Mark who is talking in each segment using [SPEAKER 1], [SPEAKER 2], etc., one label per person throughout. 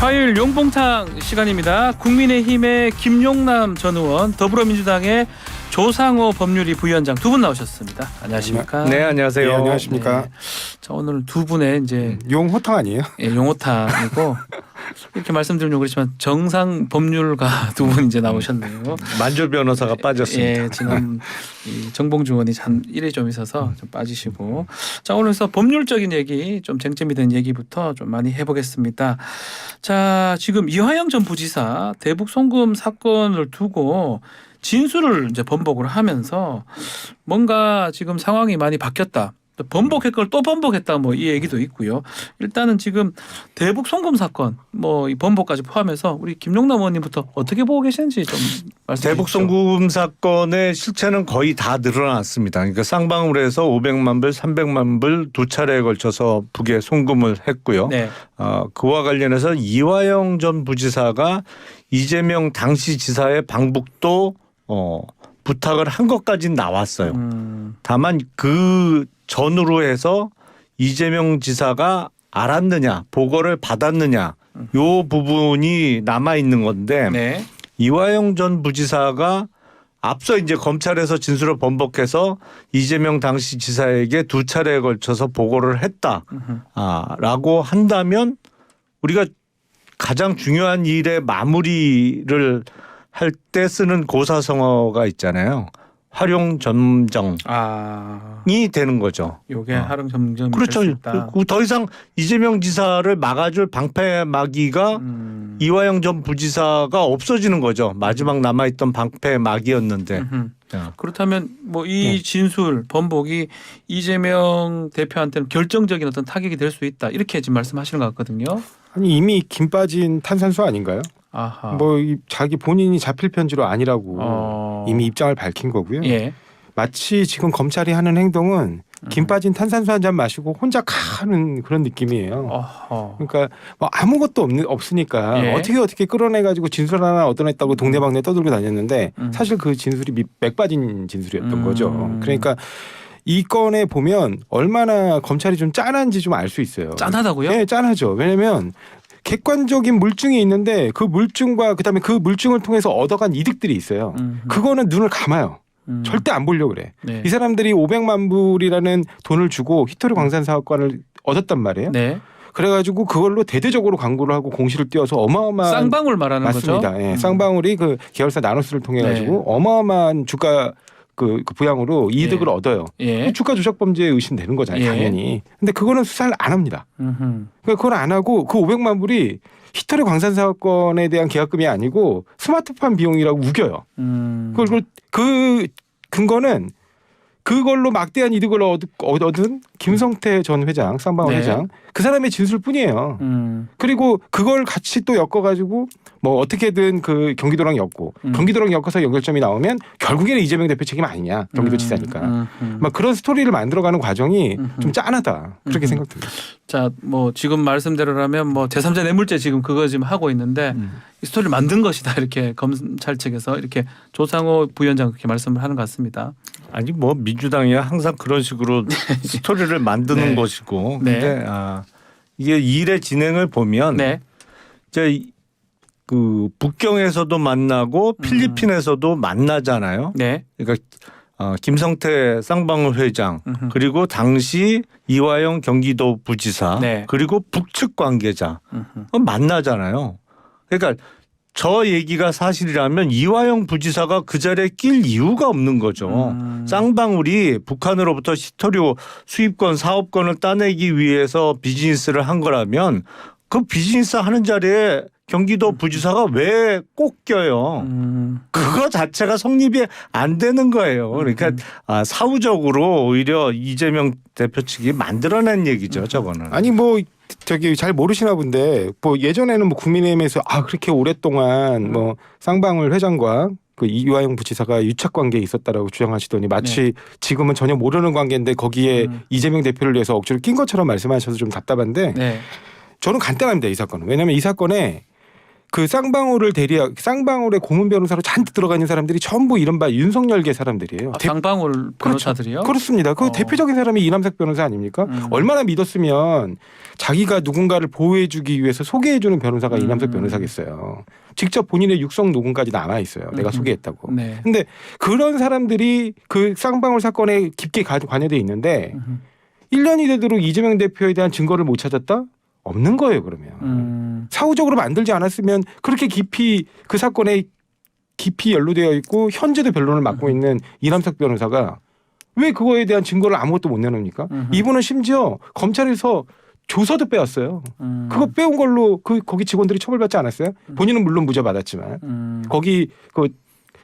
[SPEAKER 1] 화요일 용봉탕 시간입니다. 국민의힘의 김용남 전 의원, 더불어민주당의 조상호 법률위 부위원장 두 분 나오셨습니다. 안녕하십니까?
[SPEAKER 2] 네, 안녕하세요.
[SPEAKER 3] 네, 안녕하십니까?
[SPEAKER 1] 네. 자, 오늘 두 분의 이제
[SPEAKER 3] 용호탕 아니에요?
[SPEAKER 1] 예, 용호탕이고 이렇게 말씀드리면 그렇지만 정상 법률가 두 분 이제 나오셨네요.
[SPEAKER 2] 만졸 변호사가 빠졌습니다.
[SPEAKER 1] 예, 지난 이 정봉주 의원이 일이 좀 있어서 좀 빠지시고, 자, 오늘서 법률적인 얘기, 좀 쟁점이 된 얘기부터 좀 많이 해보겠습니다. 자, 지금 이화영 전 부지사 대북 송금 사건을 두고 진술을 이제 번복을 하면서 뭔가 지금 상황이 많이 바뀌었다. 번복할 걸 또 번복했다, 뭐 이 얘기도 있고요. 일단은 지금 대북 송금 사건 뭐 이 번복까지 포함해서 우리 김용남 의원님부터 어떻게 보고 계시는지 좀 말씀해
[SPEAKER 2] 대북
[SPEAKER 1] 주십시오.
[SPEAKER 2] 송금 사건의 실체는 거의 다 늘어났습니다. 그러니까 쌍방울 해서 500만 불, 300만 불 두 차례에 걸쳐서 북에 송금을 했고요.
[SPEAKER 1] 네.
[SPEAKER 2] 그와 관련해서 이화영 전 부지사가 이재명 당시 지사의 방북도 부탁을 한 것까지는 나왔어요. 다만 그 전후로 해서 이재명 지사가 알았느냐, 보고를 받았느냐, 요 부분이 남아 있는 건데,
[SPEAKER 1] 네.
[SPEAKER 2] 이화영 전 부지사가 앞서 이제 검찰에서 진술을 번복해서 이재명 당시 지사에게 두 차례에 걸쳐서 보고를 했다라고 한다면 우리가 가장 중요한 일의 마무리를 할 때 쓰는 고사성어가 있잖아요. 활용 점정이 되는 거죠.
[SPEAKER 1] 요게 활용 점정이
[SPEAKER 2] 그렇죠.
[SPEAKER 1] 될 수 있다.
[SPEAKER 2] 더 이상 이재명 지사를 막아줄 방패막이가 이화영 전 부지사가 없어지는 거죠. 마지막 남아있던 방패막이었는데.
[SPEAKER 1] 그렇다면 뭐 이 진술 번복이 이재명 대표한테는 결정적인 어떤 타격이 될 수 있다, 이렇게 지금 말씀하시는 것 같거든요.
[SPEAKER 3] 아니 이미 김 빠진 탄산수 아닌가요?
[SPEAKER 1] 아하.
[SPEAKER 3] 뭐 자기 본인이 자필 편지로 아니라고 이미 입장을 밝힌 거고요.
[SPEAKER 1] 예.
[SPEAKER 3] 마치 지금 검찰이 하는 행동은 김 빠진 탄산수 한 잔 마시고 혼자 가는 그런 느낌이에요. 그러니까 뭐 아무것도 없으니까
[SPEAKER 1] 예.
[SPEAKER 3] 어떻게 끌어내가지고 진술 하나 얻어냈다고 동네방네 떠들고 다녔는데 사실 그 진술이 맥 빠진 진술이었던 거죠. 그러니까 이 건에 보면 얼마나 검찰이 좀 짠한지 좀 알 수 있어요.
[SPEAKER 1] 짠하다고요?
[SPEAKER 3] 네, 짠하죠. 왜냐하면 객관적인 물증이 있는데 그 물증과 그다음에 그 물증을 통해서 얻어간 이득들이 있어요. 그거는 눈을 감아요. 절대 안 보려고 그래.
[SPEAKER 1] 네.
[SPEAKER 3] 이 사람들이 500만 불이라는 돈을 주고 히토리 광산 사업권을 얻었단 말이에요.
[SPEAKER 1] 네.
[SPEAKER 3] 그래가지고 그걸로 대대적으로 광고를 하고 공시를 띄워서 어마어마한
[SPEAKER 1] 쌍방울 말하는
[SPEAKER 3] 맞습니다.
[SPEAKER 1] 거죠?
[SPEAKER 3] 예, 쌍방울이 그 계열사 나노스를 통해 가지고
[SPEAKER 1] 네.
[SPEAKER 3] 어마어마한 주가 그 부양으로 이득을
[SPEAKER 1] 예.
[SPEAKER 3] 얻어요.
[SPEAKER 1] 예.
[SPEAKER 3] 주가 조작 범죄에 의심되는 거잖아요,
[SPEAKER 1] 예.
[SPEAKER 3] 당연히. 근데 그거는 수사를 안 합니다. 그러니까 그걸 안 하고 그 500만 불이 히토리 광산 사업권에 대한 계약금이 아니고 스마트폰 비용이라고 우겨요. 그걸 그 근거는 그걸로 막대한 이득을 얻은 김성태 전 회장, 쌍방울
[SPEAKER 1] 네.
[SPEAKER 3] 회장, 그 사람의 진술뿐이에요. 그리고 그걸 같이 또 엮어가지고 뭐 어떻게든 그 경기도랑 엮고 경기도랑 엮어서 연결점이 나오면 결국에는 이재명 대표 책임 아니냐, 경기도지사니까. 막 그런 스토리를 만들어가는 과정이 좀 짠하다, 그렇게 생각됩니다.
[SPEAKER 1] 자, 뭐 지금 말씀대로라면 뭐 제3자 뇌물죄 지금 그거 지금 하고 있는데 이 스토리를 만든 것이다, 이렇게 검찰 측에서 이렇게 조상호 부위원장 그렇게 말씀을 하는 것 같습니다.
[SPEAKER 2] 아니 뭐 민주당이야 항상 그런 식으로 스토리를 만드는
[SPEAKER 1] 네.
[SPEAKER 2] 것이고,
[SPEAKER 1] 네.
[SPEAKER 2] 근데 이게 일의 진행을 보면
[SPEAKER 1] 네.
[SPEAKER 2] 이제 그 북경에서도 만나고 필리핀에서도 만나잖아요.
[SPEAKER 1] 네.
[SPEAKER 2] 그러니까 김성태 쌍방울 회장 그리고 당시 이화영 경기도 부지사
[SPEAKER 1] 네.
[SPEAKER 2] 그리고 북측 관계자 만나잖아요. 그러니까 저 얘기가 사실이라면 이화영 부지사가 그 자리에 낄 이유가 없는 거죠. 쌍방울이 북한으로부터 시토류 수입권 사업권을 따내기 위해서 비즈니스를 한 거라면 그 비즈니스 하는 자리에 경기도 부지사가 왜 꼭 껴요? 그거 자체가 성립이 안 되는 거예요. 그러니까 사후적으로 오히려 이재명 대표 측이 만들어낸 얘기죠, 저거는.
[SPEAKER 3] 아니 뭐 저기 잘 모르시나 본데 뭐 예전에는 뭐 국민의힘에서 그렇게 오랫동안 뭐 쌍방울 회장과 그 이화영 부지사가 유착 관계에 있었다라고 주장하시더니 마치 지금은 전혀 모르는 관계인데 거기에 이재명 대표를 위해서 억지로 낀 것처럼 말씀하셔서 좀 답답한데
[SPEAKER 1] 네.
[SPEAKER 3] 저는 간단합니다, 이 사건은. 왜냐하면 이 사건에 그 쌍방울의 고문 변호사로 잔뜩 들어가 있는 사람들이 전부 이른바 윤석열계 사람들이에요.
[SPEAKER 1] 쌍방울 변호사들이요?
[SPEAKER 3] 그렇습니다. 그 대표적인 사람이 이남석 변호사 아닙니까? 얼마나 믿었으면 자기가 누군가를 보호해주기 위해서 소개해주는 변호사가 이남석 변호사겠어요. 직접 본인의 육성 녹음까지 남아 있어요. 내가 소개했다고.
[SPEAKER 1] 네.
[SPEAKER 3] 근데 그런 사람들이 그 쌍방울 사건에 깊게 관여돼 있는데 1년이 되도록 이재명 대표에 대한 증거를 못 찾았다? 없는 거예요. 그러면 사후적으로 만들지 않았으면 그렇게 깊이 그 사건에 깊이 연루되어 있고 현재도 변론을 맡고 있는 이남석 변호사가 왜 그거에 대한 증거를 아무것도 못 내놓습니까? 이분은 심지어 검찰에서 조서도 빼왔어요. 그거 빼온 걸로 거기 직원들이 처벌받지 않았어요? 본인은 물론 무죄 받았지만 거기 그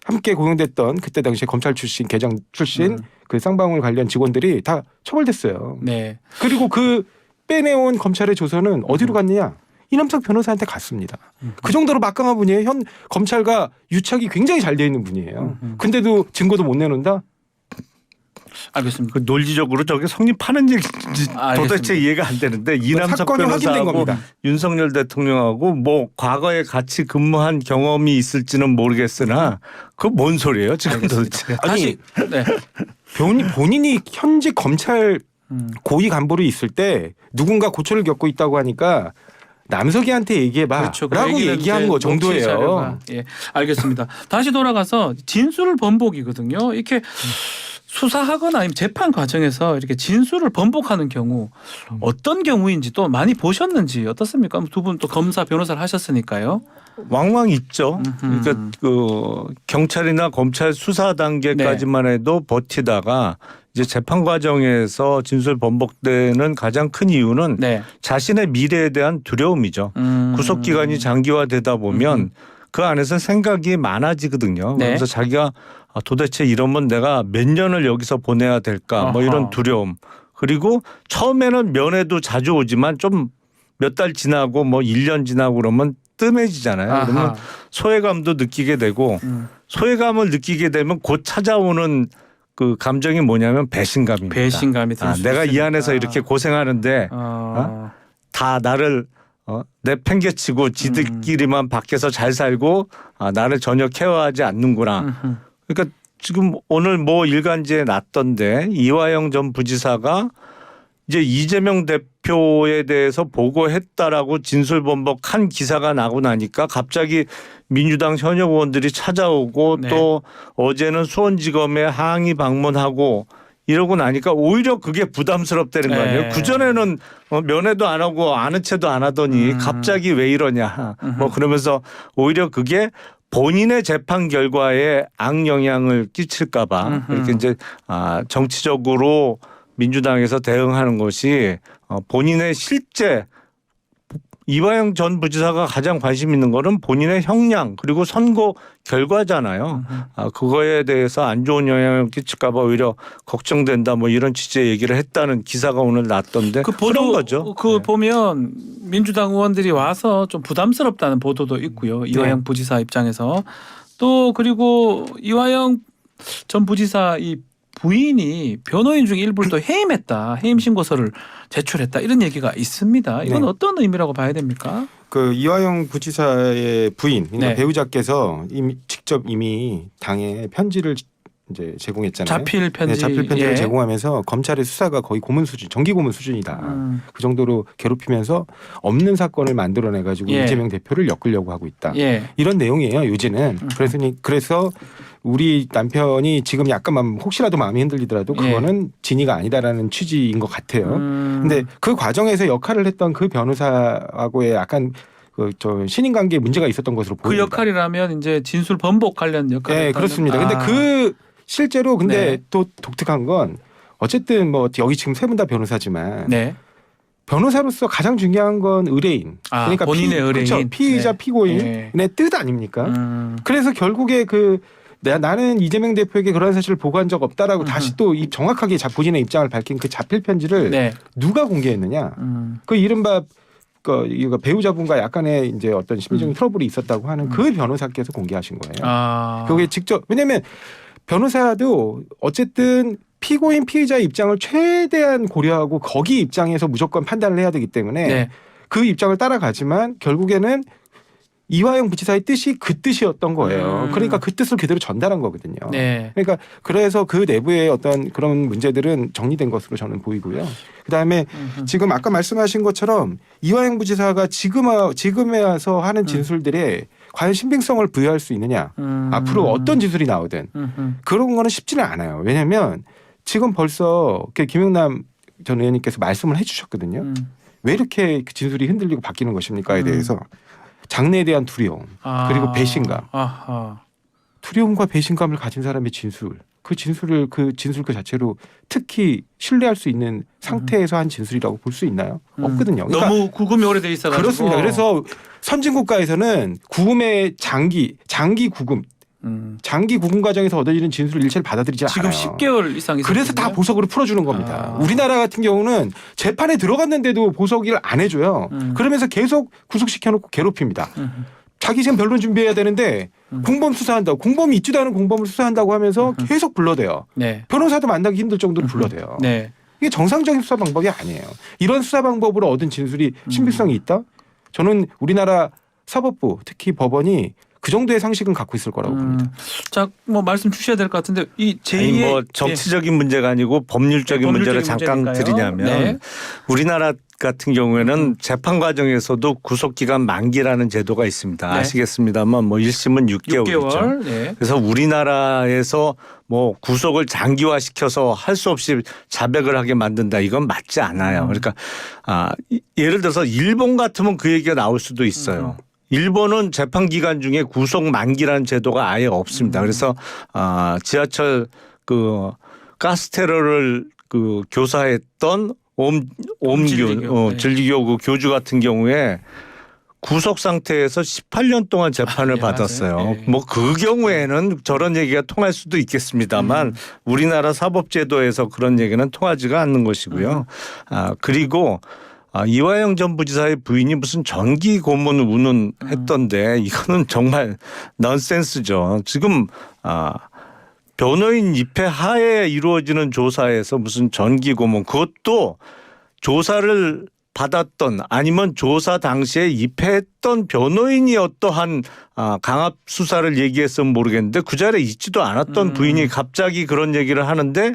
[SPEAKER 3] 함께 고용됐던 그때 당시에 검찰 출신 계장 출신 그 쌍방울 관련 직원들이 다 처벌됐어요.
[SPEAKER 1] 네.
[SPEAKER 3] 그리고 그 빼내온 검찰의 조서는 어디로 갔느냐? 이남석 변호사한테 갔습니다. 그 정도로 막강한 분이에요. 검찰과 유착이 굉장히 잘 되어 있는 분이에요. 근데도 증거도 못 내놓는다?
[SPEAKER 1] 알겠습니다.
[SPEAKER 2] 그 논리적으로 저게 성립하는 얘기인지 도대체 이해가 안 되는데 이남석
[SPEAKER 3] 사건이 확인된
[SPEAKER 2] 변호사하고
[SPEAKER 3] 겁니다.
[SPEAKER 2] 윤석열 대통령하고 뭐 과거에 같이 근무한 경험이 있을지는 모르겠으나 그 뭔 소리예요 지금 도대체?
[SPEAKER 1] 다시 네.
[SPEAKER 3] 본인이 현직 검찰 고위 간부로 있을 때 누군가 고초를 겪고 있다고 하니까 남석이한테 얘기해봐
[SPEAKER 1] 그렇죠. 그
[SPEAKER 3] 라고
[SPEAKER 1] 얘기는
[SPEAKER 3] 얘기한
[SPEAKER 1] 이제
[SPEAKER 3] 거
[SPEAKER 1] 녹취
[SPEAKER 3] 정도예요.
[SPEAKER 1] 자료가. 예, 알겠습니다. 다시 돌아가서 진술 번복이거든요. 이렇게 수사하거나 아니면 재판 과정에서 이렇게 진술을 번복하는 경우 어떤 경우인지 또 많이 보셨는지 어떻습니까? 두 분 또 검사 변호사를 하셨으니까요.
[SPEAKER 2] 왕왕 있죠. 그러니까 그 경찰이나 검찰 수사 단계까지만 해도 버티다가 이제 재판 과정에서 진술 번복되는 가장 큰 이유는
[SPEAKER 1] 네.
[SPEAKER 2] 자신의 미래에 대한 두려움이죠. 구속 기간이 장기화되다 보면 그 안에서 생각이 많아지거든요.
[SPEAKER 1] 네.
[SPEAKER 2] 그래서 자기가 도대체 이러면 내가 몇 년을 여기서 보내야 될까 뭐 이런 두려움. 그리고 처음에는 면회도 자주 오지만 좀 몇 달 지나고 뭐 1년 지나고 그러면 뜸해지잖아요. 그러면 소외감도 느끼게 되고 소외감을 느끼게 되면 곧 찾아오는 그 감정이 뭐냐면 배신감입니다.
[SPEAKER 1] 배신감이 들 수
[SPEAKER 2] 내가 이
[SPEAKER 1] 있으니까.
[SPEAKER 2] 안에서 이렇게 고생하는데 다 나를 내팽개치고 지들끼리만 밖에서 잘 살고 나를 전혀 케어하지 않는구나. 그러니까 지금 오늘 뭐 일간지에 났던데 이화영 전 부지사가 이제 이재명 대표에 대해서 보고했다라고 진술번복한 기사가 나고 나니까 갑자기 민주당 현역 의원들이 찾아오고
[SPEAKER 1] 네.
[SPEAKER 2] 또 어제는 수원지검에 항의 방문하고 이러고 나니까 오히려 그게 부담스럽다는 거 아니에요.
[SPEAKER 1] 네.
[SPEAKER 2] 그전에는 면회도 안 하고 아는 체도 안 하더니 갑자기 왜 이러냐. 뭐 그러면서 오히려 그게 본인의 재판 결과에 악영향을 끼칠까 봐 이렇게 이제 정치적으로 민주당에서 대응하는 것이 본인의 실제 이화영 전 부지사가 가장 관심 있는 거는 본인의 형량 그리고 선고 결과잖아요. 그거에 대해서 안 좋은 영향을 끼칠까 봐 오히려 걱정된다 뭐 이런 취지의 얘기를 했다는 기사가 오늘 났던데
[SPEAKER 1] 그 보도,
[SPEAKER 2] 그런 거죠.
[SPEAKER 1] 그 보면 민주당 의원들이 와서 좀 부담스럽다는 보도도 있고요. 이화영 부지사 입장에서 또 그리고 이화영 전 부지사 이 부인이 변호인 중 일부를 또 해임했다. 해임 신고서를 제출했다. 이런 얘기가 있습니다. 이건
[SPEAKER 3] 네.
[SPEAKER 1] 어떤 의미라고 봐야 됩니까?
[SPEAKER 3] 그 이화영 부지사의 부인 그러니까
[SPEAKER 1] 네.
[SPEAKER 3] 배우자께서 직접 이미 당에 편지를 이제 제공했잖아요.
[SPEAKER 1] 자필 편지.
[SPEAKER 3] 네, 자필 편지를
[SPEAKER 1] 예.
[SPEAKER 3] 제공하면서 검찰의 수사가 거의 고문 수준, 정기 고문 수준이다. 그 정도로 괴롭히면서 없는 사건을 만들어내 가지고
[SPEAKER 1] 예.
[SPEAKER 3] 이재명 대표를 엮으려고 하고 있다.
[SPEAKER 1] 예.
[SPEAKER 3] 이런 내용이에요. 요지는. 그래서 우리 남편이 지금 약간 혹시라도 마음이 흔들리더라도 그거는 진위가 아니다라는 취지인 것 같아요. 근데 그 과정에서 역할을 했던 그 변호사하고의 약간 저 신인 관계에 문제가 있었던 것으로
[SPEAKER 1] 그
[SPEAKER 3] 보입니다.
[SPEAKER 1] 역할이라면 이제 진술 번복 관련 역할.
[SPEAKER 3] 네, 그렇습니다. 근데 실제로
[SPEAKER 1] 네.
[SPEAKER 3] 또 독특한 건 어쨌든 뭐 여기 지금 세 분 다 변호사지만
[SPEAKER 1] 네.
[SPEAKER 3] 변호사로서 가장 중요한 건 의뢰인. 그러니까
[SPEAKER 1] 본인의 의뢰인.
[SPEAKER 3] 그렇죠. 피의자
[SPEAKER 1] 네.
[SPEAKER 3] 피고인의
[SPEAKER 1] 네.
[SPEAKER 3] 뜻 아닙니까? 그래서 결국에 나는 이재명 대표에게 그런 사실을 보고한 적 없다라고 다시 또 정확하게 본인의 입장을 밝힌 그 자필 편지를
[SPEAKER 1] 네.
[SPEAKER 3] 누가 공개했느냐? 그 이른바 이거 배우자분과 약간의 이제 어떤 심리적인 트러블이 있었다고 하는 그 변호사께서 공개하신 거예요. 그게 직접 왜냐하면 변호사도 어쨌든 피고인 피의자의 입장을 최대한 고려하고 거기 입장에서 무조건 판단을 해야 되기 때문에
[SPEAKER 1] 네.
[SPEAKER 3] 그 입장을 따라가지만 결국에는 이화영 부지사의 뜻이 그 뜻이었던 거예요. 그러니까 그 뜻을 그대로 전달한 거거든요.
[SPEAKER 1] 네.
[SPEAKER 3] 그러니까 그래서 그 내부의 어떤 그런 문제들은 정리된 것으로 저는 보이고요. 그다음에 지금 아까 말씀하신 것처럼 이화영 부지사가 지금에 와서 하는 진술들에 과연 신빙성을 부여할 수 있느냐. 앞으로 어떤 진술이 나오든 그런 거는 쉽지는 않아요. 왜냐하면 지금 벌써 김영남 전 의원님께서 말씀을 해주셨거든요. 왜 이렇게 그 진술이 흔들리고 바뀌는 것입니까에 대해서 장래에 대한 두려움 그리고 배신감. 두려움과 배신감을 가진 사람의 진술. 그 진술 그 자체로 특히 신뢰할 수 있는 상태에서 한 진술이라고 볼 수 있나요? 없거든요. 그러니까
[SPEAKER 1] 너무 구금이 오래돼 있어가지고.
[SPEAKER 3] 그렇습니다. 그래서 선진국가에서는 구금의 장기 구금, 장기 구금 과정에서 얻어지는 진술을 일체를 받아들이지
[SPEAKER 1] 지금
[SPEAKER 3] 않아요.
[SPEAKER 1] 10개월 이상 있었거든요.
[SPEAKER 3] 그래서 다 보석으로 풀어주는 겁니다. 우리나라 같은 경우는 재판에 들어갔는데도 보석을 안 해줘요. 그러면서 계속 구속시켜놓고 괴롭힙니다. 자기 지금 변론 준비해야 되는데 공범 수사한다고 공범이 있지도 않은 공범을 수사한다고 하면서 계속 불러대요.
[SPEAKER 1] 네.
[SPEAKER 3] 변호사도 만나기 힘들 정도로 불러대요.
[SPEAKER 1] 네.
[SPEAKER 3] 이게 정상적인 수사 방법이 아니에요. 이런 수사 방법으로 얻은 진술이 신빙성이 있다? 저는 우리나라 사법부 특히 법원이 그 정도의 상식은 갖고 있을 거라고 봅니다.
[SPEAKER 1] 자, 뭐 말씀 주셔야 될 것 같은데 이 제2의
[SPEAKER 2] 아니 뭐 정치적인 문제가 아니고 법률적인 문제를 잠깐
[SPEAKER 1] 문제니까요.
[SPEAKER 2] 드리냐면
[SPEAKER 1] 네.
[SPEAKER 2] 우리나라 같은 경우에는 재판 과정에서도 구속기간 만기라는 제도가 있습니다.
[SPEAKER 1] 네.
[SPEAKER 2] 아시겠습니다만 뭐 1심은 6개월이죠.
[SPEAKER 1] 네.
[SPEAKER 2] 그래서 우리나라에서 뭐 구속을 장기화시켜서 할 수 없이 자백을 하게 만든다. 이건 맞지 않아요. 그러니까 예를 들어서 일본 같으면 그 얘기가 나올 수도 있어요. 일본은 재판 기간 중에 구속 만기라는 제도가 아예 없습니다. 그래서 지하철 그 가스테러를 그 교사했던 옴균 진리교 그 교주 같은 경우에 구속 상태에서 18년 동안 재판을 받았어요.
[SPEAKER 1] 네.
[SPEAKER 2] 뭐 그 경우에는 저런 얘기가 통할 수도 있겠습니다만 우리나라 사법제도에서 그런 얘기는 통하지가 않는 것이고요. 그리고 이화영 전 부지사의 부인이 무슨 전기 고문 운운했던데 이거는 정말 넌센스죠. 지금 변호인 입회 하에 이루어지는 조사에서 무슨 전기 고문 그것도 조사를 받았던 아니면 조사 당시에 입회했던 변호인이 어떠한 강압 수사를 얘기했으면 모르겠는데 그 자리에 있지도 않았던 부인이 갑자기 그런 얘기를 하는데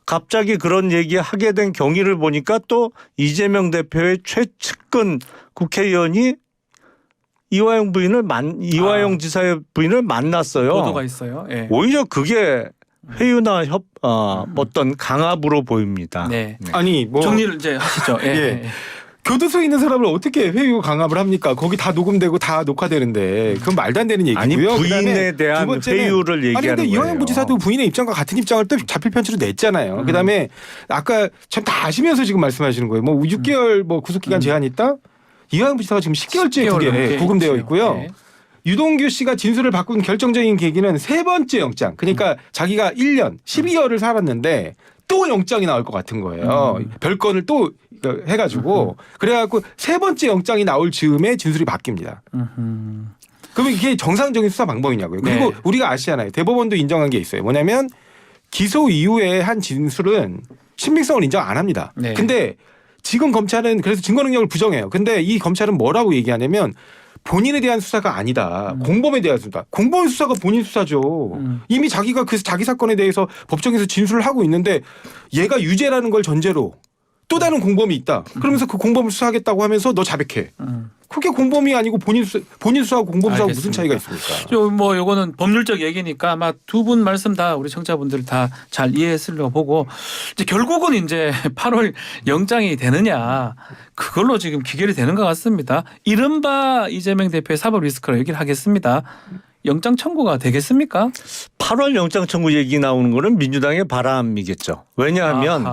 [SPEAKER 2] 갑자기 그런 얘기하게 된 경위를 보니까 또 이재명 대표의 최측근 국회의원이 이화영 지사의 부인을 만났어요.
[SPEAKER 1] 보도가 있어요. 네.
[SPEAKER 2] 오히려 그게 회유나 어떤 강압으로 보입니다.
[SPEAKER 1] 네.
[SPEAKER 3] 아니 뭐
[SPEAKER 1] 정리를 이제 하시죠. 예.
[SPEAKER 3] 예. 교도소에 있는 사람을 어떻게 회유 강압을 합니까? 거기 다 녹음되고 다 녹화되는데 그건 말도 안 되는 얘기고요.
[SPEAKER 2] 아니 부인에
[SPEAKER 3] 그다음에
[SPEAKER 2] 대한
[SPEAKER 3] 두 번째는
[SPEAKER 2] 회유를 얘기하는
[SPEAKER 3] 아니 근데
[SPEAKER 2] 거예요.
[SPEAKER 3] 이화영 부지사도 부인의 입장과 같은 입장을 또 자필 편지로 냈잖아요. 그다음에 아까 참 다 아시면서 지금 말씀하시는 거예요. 뭐 6개월 뭐 구속기간 제한이 있다? 이화영 부지사가 지금 10개월째
[SPEAKER 1] 10개월 넘게
[SPEAKER 3] 구금되어
[SPEAKER 1] 있죠.
[SPEAKER 3] 있고요.
[SPEAKER 1] 네.
[SPEAKER 3] 유동규 씨가 진술을 바꾼 결정적인 계기는 세 번째 영장. 그러니까 자기가 1년 12개월을 살았는데 또 영장이 나올 것 같은 거예요. 별건을 또 해가지고 그래갖고 세 번째 영장이 나올 즈음에 진술이 바뀝니다. 그러면 이게 정상적인 수사 방법이냐고요. 그리고
[SPEAKER 1] 네.
[SPEAKER 3] 우리가 아시잖아요. 대법원도 인정한 게 있어요. 뭐냐면 기소 이후에 한 진술은 신빙성을 인정 안 합니다.
[SPEAKER 1] 네.
[SPEAKER 3] 근데 지금 검찰은 그래서 증거 능력을 부정해요. 근데 이 검찰은 뭐라고 얘기하냐면 본인에 대한 수사가 아니다. 공범에 대한 수사. 공범 수사가 본인 수사죠. 이미 자기가 그 자기 사건에 대해서 법정에서 진술을 하고 있는데 얘가 유죄라는 걸 전제로 또 다른 공범이 있다. 그러면서 그 공범을 수사하겠다고 하면서 너 자백해. 그게 공범이 아니고 본인 수사하고 공범 수사하고 무슨 차이가 있습니까?
[SPEAKER 1] 뭐 요거는 법률적 얘기니까 아마 두 분 말씀 다 우리 청자분들 다 잘 이해했으려고 보고 이제 결국은 이제 8월 영장이 되느냐 그걸로 지금 기결이 되는 것 같습니다. 이른바 이재명 대표의 사법 리스크로 얘기를 하겠습니다. 영장 청구가 되겠습니까?
[SPEAKER 2] 8월 영장 청구 얘기 나오는 거는 민주당의 바람이겠죠. 왜냐하면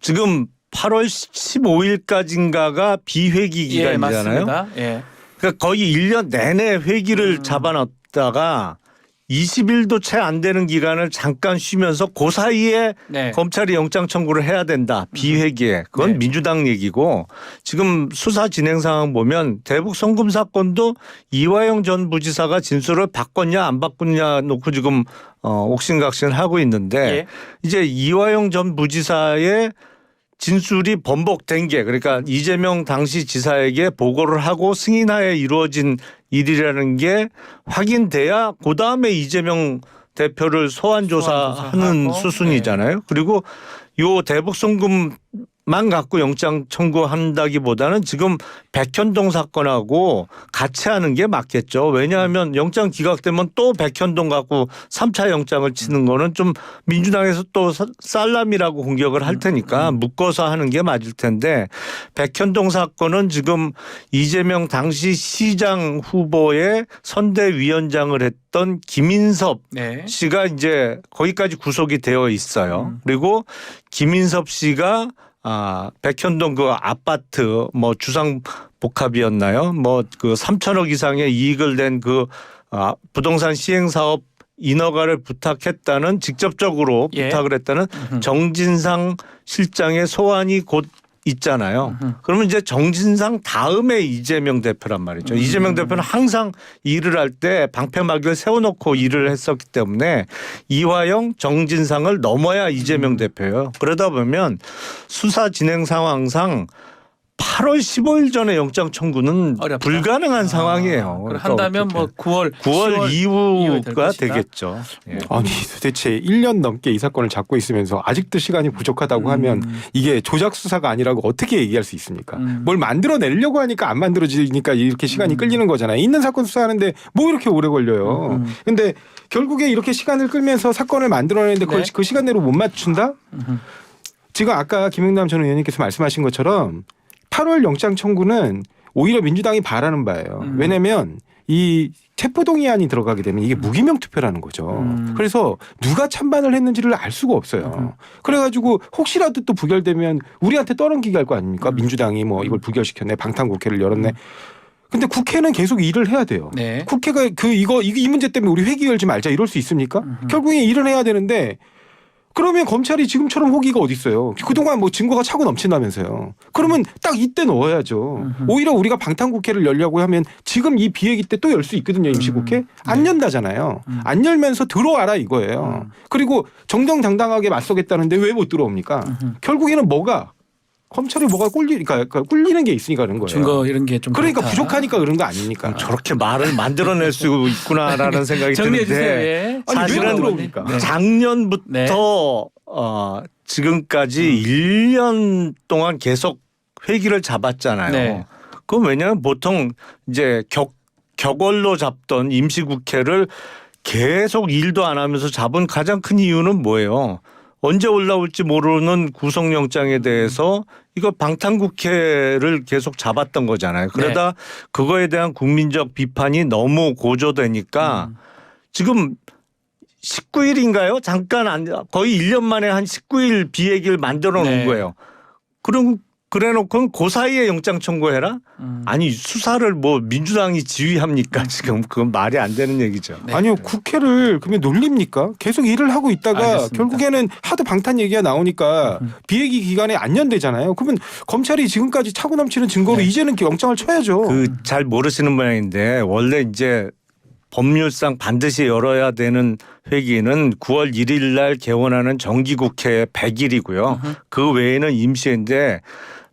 [SPEAKER 2] 지금 8월 15일까지인가가 비회기 기간이잖아요.
[SPEAKER 1] 예, 맞습니다. 예.
[SPEAKER 2] 그러니까 거의 1년 내내 회기를 잡아놨다가 20일도 채 안 되는 기간을 잠깐 쉬면서 그 사이에
[SPEAKER 1] 네.
[SPEAKER 2] 검찰이 영장 청구를 해야 된다. 비회기에. 그건
[SPEAKER 1] 네.
[SPEAKER 2] 민주당 얘기고 지금 수사 진행 상황 보면 대북 송금 사건도 이화영 전 부지사가 진술을 바꿨냐 안 바꿨냐 놓고 지금 옥신각신 하고 있는데
[SPEAKER 1] 예.
[SPEAKER 2] 이제 이화영 전 부지사의 진술이 번복된 게 그러니까 이재명 당시 지사에게 보고를 하고 승인하에 이루어진 일이라는 게 확인돼야 그다음에 이재명 대표를 소환 조사하는
[SPEAKER 1] 조사하고,
[SPEAKER 2] 수순이잖아요. 그리고 요 대북 송금만 갖고 영장 청구한다기보다는 지금 백현동 사건하고 같이 하는 게 맞겠죠. 왜냐하면 영장 기각되면 또 백현동 갖고 3차 영장을 치는 거는 좀 민주당에서 또 살람이라고 공격을 할 테니까 묶어서 하는 게 맞을 텐데 백현동 사건은 지금 이재명 당시 시장 후보의 선대위원장을 했던 김인섭
[SPEAKER 1] 네.
[SPEAKER 2] 씨가 이제 거기까지 구속이 되어 있어요. 그리고 김인섭 씨가 백현동 그 아파트 뭐 주상복합이었나요? 뭐 그 3천억 이상의 이익을 낸 그 부동산 시행 사업 인허가를 부탁했다는 직접적으로
[SPEAKER 1] 예.
[SPEAKER 2] 부탁을 했다는 정진상 실장의 소환이 곧 있잖아요. 그러면 이제 정진상 다음에 이재명 대표란 말이죠. 이재명 대표는 항상 일을 할 때 방패막이를 세워놓고 일을 했었기 때문에 이화영, 정진상을 넘어야 이재명 대표예요. 그러다 보면 수사 진행 상황상 8월 15일 전에 영장 청구는
[SPEAKER 1] 어렵다.
[SPEAKER 2] 불가능한 상황이에요.
[SPEAKER 1] 그럼 한다면 뭐 9월
[SPEAKER 2] 9월 이후가
[SPEAKER 1] 될 것이다.
[SPEAKER 2] 되겠죠. 예.
[SPEAKER 3] 아니 도대체 1년 넘게 이 사건을 잡고 있으면서 아직도 시간이 부족하다고 하면 이게 조작 수사가 아니라고 어떻게 얘기할 수 있습니까? 뭘 만들어내려고 하니까 안 만들어지니까 이렇게 시간이 끌리는 거잖아요. 있는 사건 수사하는데 뭐 이렇게 오래 걸려요. 근데 결국에 이렇게 시간을 끌면서 사건을 만들어내는데 그걸
[SPEAKER 1] 네.
[SPEAKER 3] 그 시간 내로 못 맞춘다? 지금 아까 김영남 전 의원님께서 말씀하신 것처럼 8월 영장 청구는 오히려 민주당이 바라는 바예요. 왜냐하면 이 체포동의안이 들어가게 되면 이게 무기명 투표라는 거죠. 그래서 누가 찬반을 했는지를 알 수가 없어요. 그래가지고 혹시라도 또 부결되면 우리한테 떠넘기게 할 거 아닙니까? 민주당이 뭐 이걸 부결시켰네, 방탄국회를 열었네. 근데 국회는 계속 일을 해야 돼요.
[SPEAKER 1] 네.
[SPEAKER 3] 국회가 이 문제 때문에 우리 회기 열지 말자 이럴 수 있습니까? 결국에 일을 해야 되는데. 그러면 검찰이 지금처럼 호기가 어디 있어요? 그동안 뭐 증거가 차고 넘친다면서요. 그러면 딱 이때 넣어야죠. 오히려 우리가 방탄국회를 열려고 하면 지금 이 비회기 때 또 열 수 있거든요. 임시국회. 안 연다잖아요. 안 열면서 들어와라 이거예요. 그리고 정정당당하게 맞서겠다는데 왜 못 들어옵니까? 결국에는 검찰이 뭐가 그러니까 꿀리는 게 있으니까 그런 거예요.
[SPEAKER 1] 증거 이런 게 좀
[SPEAKER 3] 그러니까
[SPEAKER 1] 그렇다.
[SPEAKER 3] 부족하니까 그런 거 아닙니까?
[SPEAKER 2] 저렇게 말을 만들어낼 수 있구나라는 생각이
[SPEAKER 1] 정리해 주세요.
[SPEAKER 2] 드는데
[SPEAKER 1] 예.
[SPEAKER 3] 아니, 왜
[SPEAKER 2] 사실은
[SPEAKER 3] 들어옵니까?
[SPEAKER 1] 네.
[SPEAKER 2] 작년부터 지금까지 1년 동안 계속 회기를 잡았잖아요.
[SPEAKER 1] 네.
[SPEAKER 2] 그건 왜냐하면 보통 이제 격월로 잡던 임시국회를 계속 일도 안 하면서 잡은 가장 큰 이유는 뭐예요? 언제 올라올지 모르는 구속영장에 대해서 이거 방탄국회를 계속 잡았던 거잖아요. 그러다 그거에 대한 국민적 비판이 너무 고조되니까 지금 19일인가요? 잠깐 거의 1년 만에 한 19일 비회기를 만들어 놓은
[SPEAKER 1] 네.
[SPEAKER 2] 거예요. 그래 놓고는 그 사이에 영장 청구해라? 아니 수사를 뭐 민주당이 지휘합니까? 지금 그건 말이 안 되는 얘기죠.
[SPEAKER 1] 네.
[SPEAKER 3] 아니요, 국회를 그러면 놀립니까? 계속 일을 하고 있다가
[SPEAKER 1] 알겠습니다.
[SPEAKER 3] 결국에는 하도 방탄 얘기가 나오니까 비회기 기간에 안 연대잖아요. 그러면 검찰이 지금까지 차고 넘치는 증거로 이제는 영장을 쳐야죠.
[SPEAKER 2] 그 잘 모르시는 모양인데 원래 이제 법률상 반드시 열어야 되는 회기는 9월 1일 날 개원하는 정기국회 100일이고요. 그 외에는 임시회인데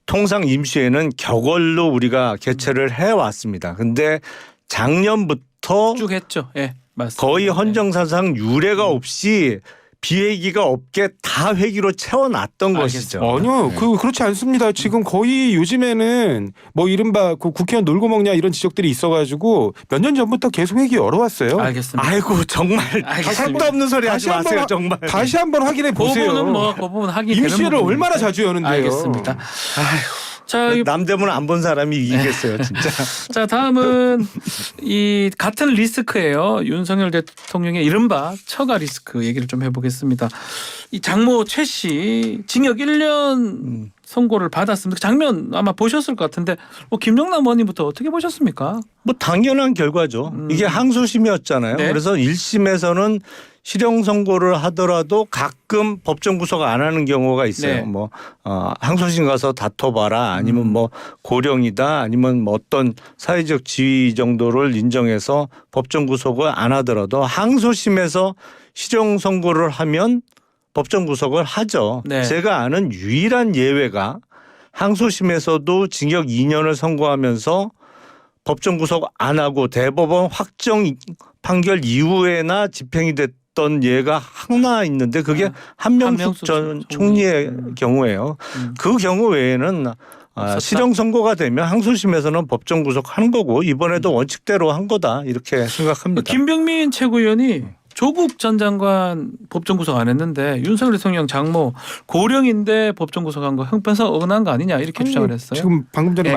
[SPEAKER 2] 통상 임시회는 격월로 우리가 개최를 해왔습니다. 근데 작년부터
[SPEAKER 1] 쭉 했죠. 예, 맞습니다.
[SPEAKER 2] 거의 헌정사상 유례가 없이 비회기가 없게 다 회기로 채워놨던 것이죠.
[SPEAKER 3] 아니요, 그렇지 않습니다. 지금 거의 요즘에는 뭐 이른바 그 국회의원 놀고 먹냐 이런 지적들이 있어가지고 몇 년 전부터 계속 회기 열어왔어요.
[SPEAKER 1] 알겠습니다.
[SPEAKER 2] 아이고 정말
[SPEAKER 1] 알겠습니다.
[SPEAKER 2] 택도 없는 소리 하지
[SPEAKER 3] 다시 한번
[SPEAKER 2] 마세요 정말.
[SPEAKER 3] 다시 한번 확인해
[SPEAKER 1] 그
[SPEAKER 3] 보세요.
[SPEAKER 1] 부분은 그 부분 확인이 되는
[SPEAKER 3] 임시회를
[SPEAKER 1] 부분이니까.
[SPEAKER 3] 얼마나 자주 여는데요.
[SPEAKER 1] 알겠습니다. 자,
[SPEAKER 2] 남대문 안 본 사람이 이기겠어요 진짜.
[SPEAKER 1] 자 다음은 이 같은 리스크예요. 윤석열 대통령의 이른바 처가 리스크 얘기를 좀 해보겠습니다. 이 장모 최 씨 징역 1년 선고를 받았습니다. 그 장면 아마 보셨을 것 같은데 뭐 김영남 의원님부터 어떻게 보셨습니까?
[SPEAKER 2] 뭐 당연한 결과죠. 이게 항소심이었잖아요.
[SPEAKER 1] 네.
[SPEAKER 2] 그래서 1심에서는 실형 선고를 하더라도 가끔 법정 구속 안 하는 경우가 있어요.
[SPEAKER 1] 네.
[SPEAKER 2] 뭐 항소심 가서 다퉈봐라 아니면 뭐 고령이다 아니면 뭐 어떤 사회적 지위 정도를 인정해서 법정 구속을 안 하더라도 항소심에서 실형 선고를 하면 법정 구속을 하죠.
[SPEAKER 1] 네.
[SPEAKER 2] 제가 아는 유일한 예외가 항소심에서도 징역 2년을 선고하면서 법정 구속 안 하고 대법원 확정 판결 이후에나 집행이 됐던 예가 하나 있는데 그게 한명숙 전 총리의 경우예요. 그 경우 외에는 실형 선고가 되면 항소심에서는 법정 구속하는 거고 이번에도 원칙대로 한 거다 이렇게 생각합니다.
[SPEAKER 1] 김병민 최고위원이 조국 전 장관 법정 구속 안 했는데 윤석열 대통령 장모 고령인데 법정 구속한 거 형평성 어긋난 거 아니냐 이렇게 주장을 했어요.
[SPEAKER 3] 지금 방금 전에
[SPEAKER 1] 예,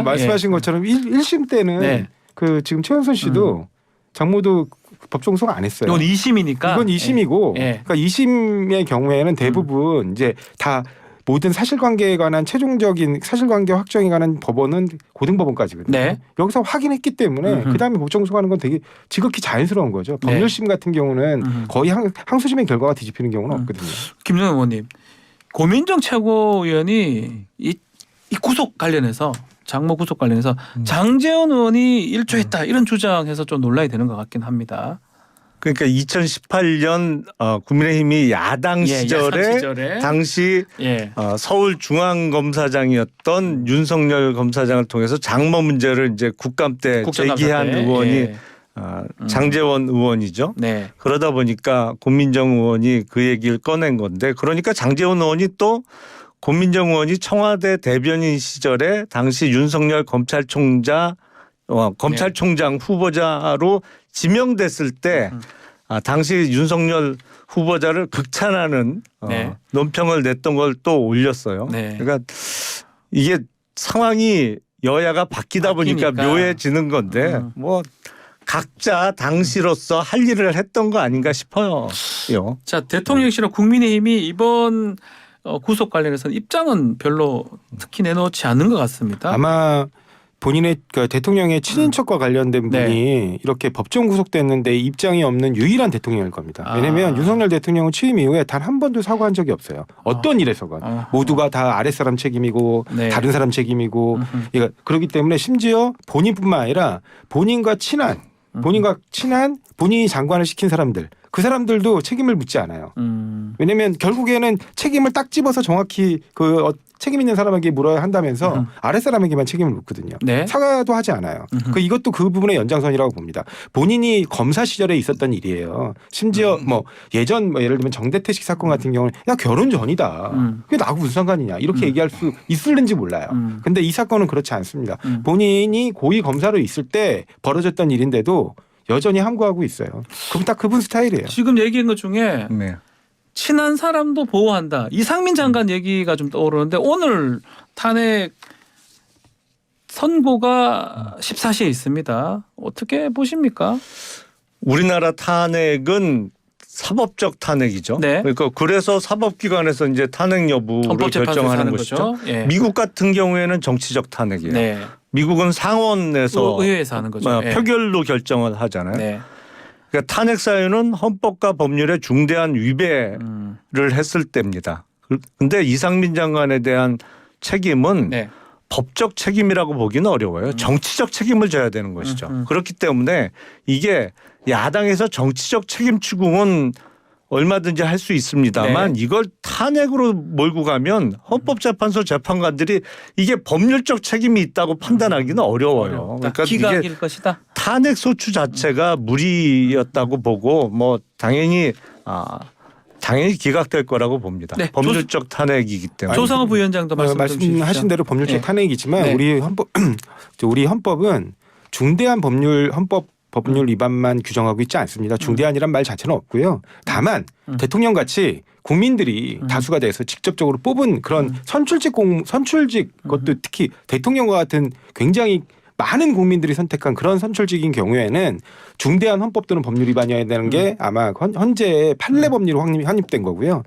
[SPEAKER 3] 말씀하신 것처럼 1심 때는
[SPEAKER 1] 네.
[SPEAKER 3] 그 지금 최은선 씨도 장모도 법정 구속 안 했어요.
[SPEAKER 1] 이건 2심이니까.
[SPEAKER 3] 이건 2심이고
[SPEAKER 1] 예.
[SPEAKER 3] 그러니까 2심의 경우에는 대부분 이제 다 모든 사실관계에 관한 최종적인 사실관계 확정에 관한 법원은 고등법원까지거든요.
[SPEAKER 1] 네.
[SPEAKER 3] 여기서 확인했기 때문에 그다음에 법정 구속하는 건 되게 지극히 자연스러운 거죠.
[SPEAKER 1] 네.
[SPEAKER 3] 법률심 같은 경우는 거의 항소심의 결과가 뒤집히는 경우는 없거든요.
[SPEAKER 1] 김정은 의원님, 고민정 최고위원이 이 구속 관련해서 장모 구속 관련해서 장제원 의원이 일조했다 이런 주장해서 좀 논란이 되는 것 같긴 합니다.
[SPEAKER 2] 그러니까 2018년 국민의힘이 야당 시절에 당시 서울중앙검사장이었던 윤석열 검사장을 통해서 장모 문제를 이제 국감 때 제기한 의원이 장제원 의원이죠.
[SPEAKER 1] 네.
[SPEAKER 2] 그러다 보니까 고민정 의원이 그 얘기를 꺼낸 건데 그러니까 장제원 의원이 또 고민정 의원이 청와대 대변인 시절에 당시 윤석열 검찰총장 후보자로 지명됐을 때 당시 윤석열 후보자를 극찬하는 논평을 냈던 걸 또 올렸어요.
[SPEAKER 1] 네.
[SPEAKER 2] 그러니까 이게 상황이 여야가 바뀌다 보니까 묘해지는 건데 뭐 각자 당시로서 할 일을 했던 거 아닌가 싶어요.
[SPEAKER 1] 자, 대통령실과 국민의힘이 이번 구속 관련해서는 입장은 별로 특히 내놓지 않는 것 같습니다.
[SPEAKER 3] 아마 본인의 그러니까 대통령의 친인척과 관련된 분이 이렇게 법정 구속됐는데 입장이 없는 유일한 대통령일 겁니다. 왜냐하면 윤석열 대통령은 취임 이후에 단 한 번도 사과한 적이 없어요. 어떤 일에서건 모두가 다 아랫사람 책임이고 다른 사람 책임이고 그렇기 때문에 심지어 본인뿐만 아니라 본인과 친한 본인이 장관을 시킨 사람들 그 사람들도 책임을 묻지 않아요. 왜냐하면 결국에는 책임을 딱 집어서 정확히 책임 있는 사람에게 물어야 한다면서 아랫사람에게만 책임을 묻거든요.
[SPEAKER 1] 네.
[SPEAKER 3] 사과도 하지 않아요. 이것도 그 부분의 연장선이라고 봅니다. 본인이 검사 시절에 있었던 일이에요. 심지어 예전 예를 들면 정대태식 사건 같은 경우는 야 결혼 전이다. 그게 나하고 무슨 상관이냐 이렇게 얘기할 수 있을는지 몰라요. 근데 이 사건은 그렇지 않습니다. 본인이 고위 검사로 있을 때 벌어졌던 일인데도 여전히 함구하고 있어요. 그럼 딱 그분 스타일이에요.
[SPEAKER 1] 지금 얘기한 것 중에 친한 사람도 보호한다. 이상민 장관 얘기가 좀 떠오르는데 오늘 탄핵 선고가 14시에 있습니다. 어떻게 보십니까?
[SPEAKER 2] 우리나라 탄핵은 사법적 탄핵이죠.
[SPEAKER 1] 네.
[SPEAKER 2] 그러니까 그래서 사법기관에서 이제 탄핵 여부를 결정하는 것이죠.
[SPEAKER 1] 예.
[SPEAKER 2] 미국 같은 경우에는 정치적 탄핵이에요.
[SPEAKER 1] 네.
[SPEAKER 2] 미국은 상원에서
[SPEAKER 1] 의회에서 하는 거죠.
[SPEAKER 2] 표결로 결정을 하잖아요.
[SPEAKER 1] 네.
[SPEAKER 2] 그러니까 탄핵 사유는 헌법과 법률의 중대한 위배를 했을 때입니다. 그런데 이상민 장관에 대한 책임은 법적 책임이라고 보기는 어려워요. 정치적 책임을 져야 되는 것이죠. 그렇기 때문에 이게 야당에서 정치적 책임 추궁은 얼마든지 할 수 있습니다만 이걸 탄핵으로 몰고 가면 헌법재판소 재판관들이 이게 법률적 책임이 있다고 판단하기는 어려워요.
[SPEAKER 1] 그러니까 기각일 것이다.
[SPEAKER 2] 탄핵 소추 자체가 무리였다고 보고 당연히 기각될 거라고 봅니다. 법률적 탄핵이기 때문에.
[SPEAKER 1] 조상호 부위원장도
[SPEAKER 3] 말씀하신 대로 법률적 탄핵이지만 우리 헌법은 중대한 법률 위반만 규정하고 있지 않습니다. 중대한이란 말 자체는 없고요. 다만 대통령 같이 국민들이 다수가 돼서 직접적으로 뽑은 그런 선출직 것도 특히 대통령과 같은 굉장히 많은 국민들이 선택한 그런 선출직인 경우에는 중대한 헌법 또는 법률 위반이어야 되는 게 아마 현재 판례 법률로 확립된 거고요.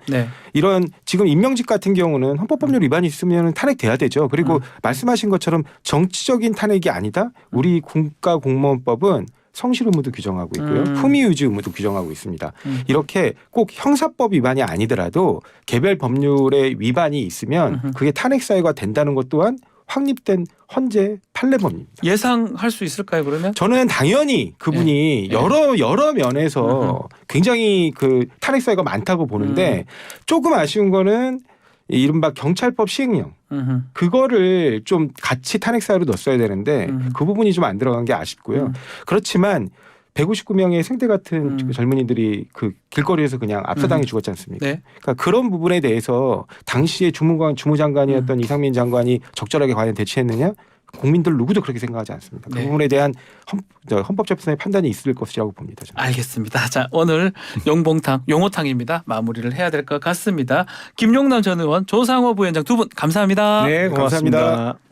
[SPEAKER 3] 이런 지금 임명직 같은 경우는 헌법 법률 위반이 있으면 탄핵돼야 되죠. 그리고 말씀하신 것처럼 정치적인 탄핵이 아니다. 우리 국가공무원법은 성실 의무도 규정하고 있고요. 품위 유지 의무도 규정하고 있습니다. 이렇게 꼭 형사법 위반이 아니더라도 개별 법률의 위반이 있으면 그게 탄핵 사유가 된다는 것 또한 확립된 헌재 판례범입니다.
[SPEAKER 1] 예상할 수 있을까요 그러면?
[SPEAKER 3] 저는 당연히 그분이
[SPEAKER 1] 예.
[SPEAKER 3] 여러 면에서 굉장히 그 탄핵 사유가 많다고 보는데 조금 아쉬운 거는 이른바 경찰법 시행령 그거를 좀 같이 탄핵 사유로 넣었어야 되는데 그 부분이 좀 안 들어간 게 아쉽고요. 그렇지만 159명의 생태 같은 젊은이들이 그 길거리에서 그냥 압사당해 죽었지 않습니까?
[SPEAKER 1] 네.
[SPEAKER 3] 그러니까 그런 부분에 대해서 당시에 주무장관이었던 이상민 장관이 적절하게 과연 대처했느냐? 국민들 누구도 그렇게 생각하지 않습니다. 그
[SPEAKER 1] 네.
[SPEAKER 3] 부분에 대한 헌법재판소의 판단이 있을 것이라고 봅니다. 저는.
[SPEAKER 1] 알겠습니다. 자 오늘 용호탕입니다. 마무리를 해야 될 것 같습니다. 김용남 전 의원, 조상호 부위원장 두 분 감사합니다.
[SPEAKER 2] 네, 고맙습니다.
[SPEAKER 3] 감사합니다.